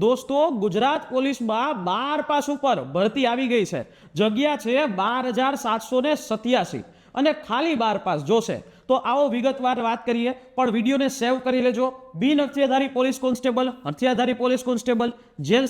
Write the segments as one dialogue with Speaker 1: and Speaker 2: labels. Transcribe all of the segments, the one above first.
Speaker 1: દોસ્તો ગુજરાત પોલીસમાં 12 પાસ ઉપર ભરતી આવી ગઈ છે। જગ્યા છે 12,787 અને ખાલી 12 પાસ જોશે। તો આવો વિગતવાર વાત કરીએ, પણ વિડીયોને સેવ કરી લેજો। બિન હથિયારધારી પોલીસ કોન્સ્ટેબલ, હથિયારધારી પોલીસ કોન્સ્ટેબલ, જેલ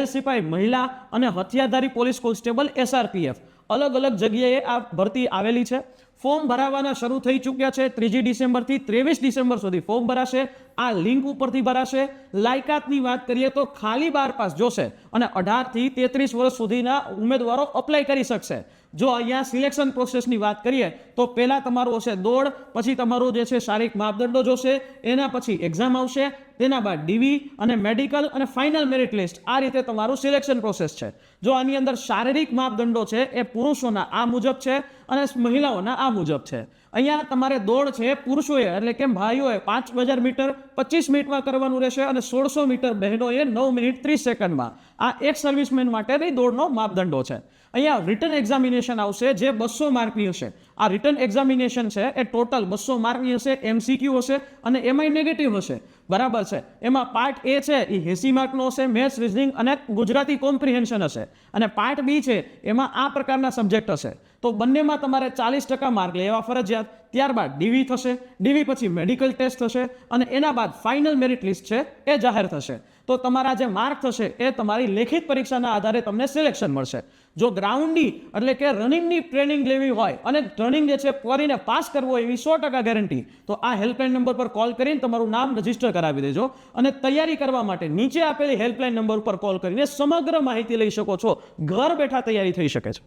Speaker 1: સિપાઈ મહિલા અને હથિયારધારી પોલીસ કોન્સ્ટેબલ SRPF અલગ અલગ જગ્યાએ આ ભરતી આવેલી છે। ફોર્મ ભરાવાના શરૂ થઈ ચૂક્યા છે। 3 ડિસેમ્બરથી 23 ડિસેમ્બર સુધી ફોર્મ ભરાશે। આ લિંક ઉપરથી ભરાશે। લાયકાતની વાત કરીએ તો ખાલી 12 પાસ જોશે અને 18 થી 33 વર્ષ સુધીના ઉમેદવારો અપ્લાય કરી શકશે। જો અહીંયા સિલેક્શન પ્રોસેસની વાત કરીએ તો પહેલા તમારું હશે દોડ, પછી તમારું જે છે શારીરિક માપદંડો જોશે, એના પછી એક્ઝામ આવશે, તેના બાદ ડીવી અને મેડિકલ અને ફાઇનલ મેરિટ લિસ્ટ। આ રીતે તમારું સિલેક્શન પ્રોસેસ છે। જો આની અંદર શારીરિક માપદંડો છે એ પુરુષોના આ મુજબ છે અને મહિલાઓના આ મુજબ છે। અહીંયા તમારે દોડ છે પુરુષોએ એટલે કે ભાઈઓએ 5000 મીટર 25 મિનિટમાં કરવાનું રહેશે અને 1600 મીટર બહેનોએ 9 મિનિટ 30 સેકન્ડમાં। આ એક સર્વિસમેન માટેની દોડનો માપદંડો છે। અહીંયા રિટન એક્ઝામિનેશન આવશે જે 200 માર્કની હશે। આ રિટન એક્ઝામિનેશન છે એ ટોટલ 200 માર્કની હશે, MCQ હશે અને એમાંય નેગેટિવ હશે, બરાબર છે। એમાં પાર્ટ એ છે એ 80 માર્કનો હશે, મેથ્સ, રીઝનિંગ અને ગુજરાતી કોમ્પ્રિહેન્શન હશે, અને પાર્ટ બી છે એમાં આ પ્રકારના સબ્જેક્ટ હશે। તો બંનેમાં તમારે 40% માર્ક લેવા ફરજિયાત। ત્યારબાદ ડીવી થશે, ડીવી પછી મેડિકલ ટેસ્ટ થશે અને એના બાદ ફાઇનલ મેરિટ લિસ્ટ છે એ જાહેર થશે। તો તમારા જે માર્ક થશે એ તમારી લેખિત પરીક્ષાના આધારે તમને સિલેક્શન મળશે। જો ગ્રાઉન્ડની એટલે કે રનિંગની ટ્રેનિંગ લેવી હોય અને રનિંગ જે છે કરીને પાસ કરવો હોય એવી 100% ગેરંટી, તો આ હેલ્પલાઇન નંબર પર કોલ કરીને તમારું નામ રજીસ્ટર કરાવી દેજો અને તૈયારી કરવા માટે નીચે આપેલી હેલ્પલાઇન નંબર પર કોલ કરીને સમગ્ર માહિતી લઈ શકો છો। ઘર બેઠા તૈયારી થઈ શકે છે।